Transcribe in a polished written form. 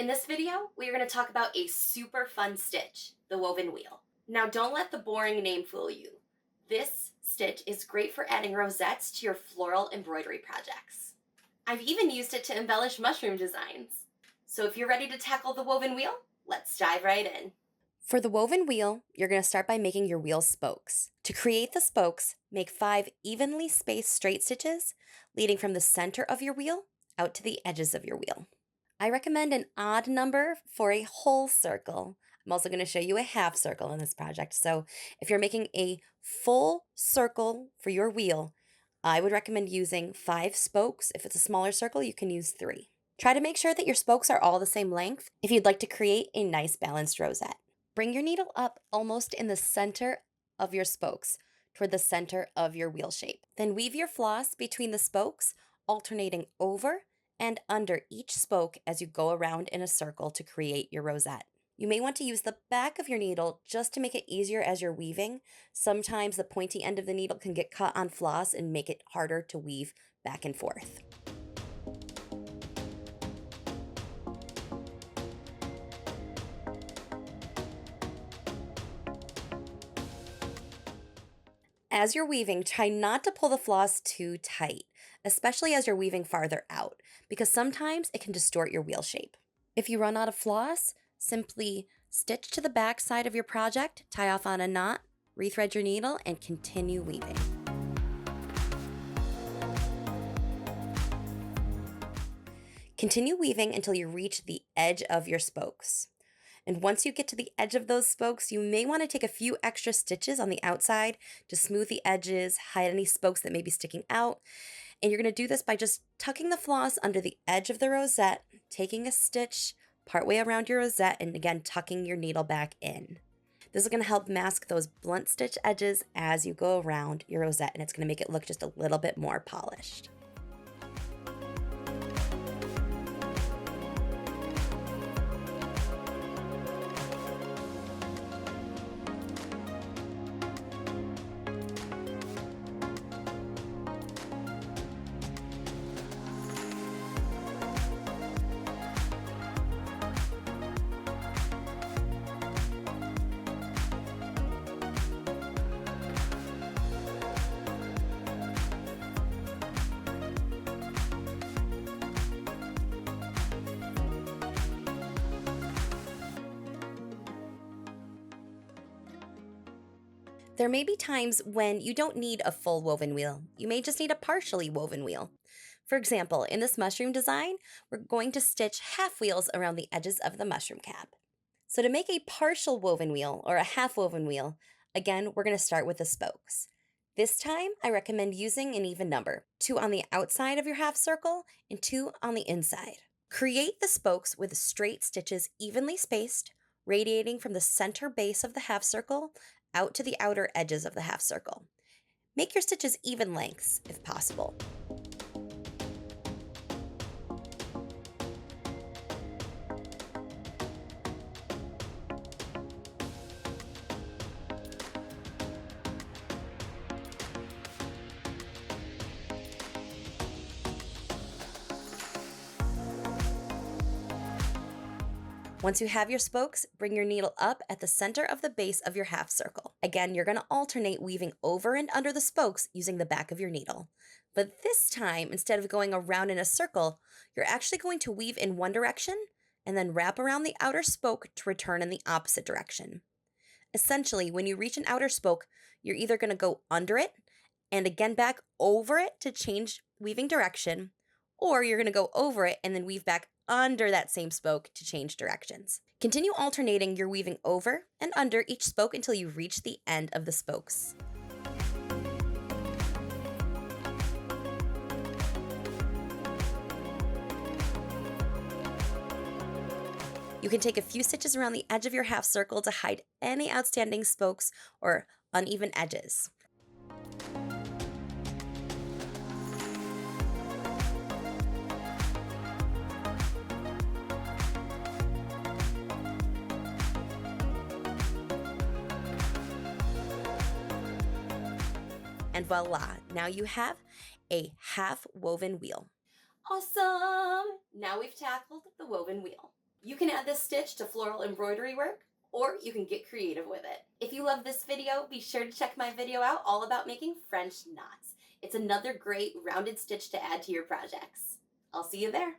In this video, we are going to talk about a super fun stitch, the woven wheel. Now don't let the boring name fool you. This stitch is great for adding rosettes to your floral embroidery projects. I've even used it to embellish mushroom designs. So if you're ready to tackle the woven wheel, let's dive right in. For the woven wheel, you're going to start by making your wheel spokes. To create the spokes, make 5 evenly spaced straight stitches leading from the center of your wheel out to the edges of your wheel. I recommend an odd number for a whole circle. I'm also going to show you a half circle in this project. So if you're making a full circle for your wheel, I would recommend using 5 spokes. If it's a smaller circle, you can use 3. Try to make sure that your spokes are all the same length if you'd like to create a nice balanced rosette. Bring your needle up almost in the center of your spokes toward the center of your wheel shape. Then weave your floss between the spokes, alternating over and under each spoke as you go around in a circle to create your rosette. You may want to use the back of your needle just to make it easier as you're weaving. Sometimes the pointy end of the needle can get caught on floss and make it harder to weave back and forth. As you're weaving, try not to pull the floss too tight, especially as you're weaving farther out, because sometimes it can distort your wheel shape. If you run out of floss, simply stitch to the back side of your project, tie off on a knot, rethread your needle, and continue weaving. Continue weaving until you reach the edge of your spokes. And once you get to the edge of those spokes, you may want to take a few extra stitches on the outside to smooth the edges, hide any spokes that may be sticking out. And you're going to do this by just tucking the floss under the edge of the rosette, taking a stitch partway around your rosette, and again, tucking your needle back in. This is going to help mask those blunt stitch edges as you go around your rosette, and it's going to make it look just a little bit more polished. There may be times when you don't need a full woven wheel. You may just need a partially woven wheel. For example, in this mushroom design, we're going to stitch half wheels around the edges of the mushroom cap. So to make a partial woven wheel or a half woven wheel, again, we're going to start with the spokes. This time, I recommend using an even number, 2 on the outside of your half circle and 2 on the inside. Create the spokes with straight stitches evenly spaced, radiating from the center base of the half circle out to the outer edges of the half circle. Make your stitches even lengths if possible. Once you have your spokes, bring your needle up at the center of the base of your half circle. Again, you're going to alternate weaving over and under the spokes using the back of your needle. But this time, instead of going around in a circle, you're actually going to weave in one direction and then wrap around the outer spoke to return in the opposite direction. Essentially, when you reach an outer spoke, you're either going to go under it and again back over it to change weaving direction, or you're going to go over it and then weave back under that same spoke to change directions. Continue alternating your weaving over and under each spoke until you reach the end of the spokes. You can take a few stitches around the edge of your half circle to hide any outstanding spokes or uneven edges. And voila, now you have a half woven wheel. Awesome! Now we've tackled the woven wheel. You can add this stitch to floral embroidery work, or you can get creative with it. If you love this video, be sure to check my video out all about making French knots. It's another great rounded stitch to add to your projects. I'll see you there.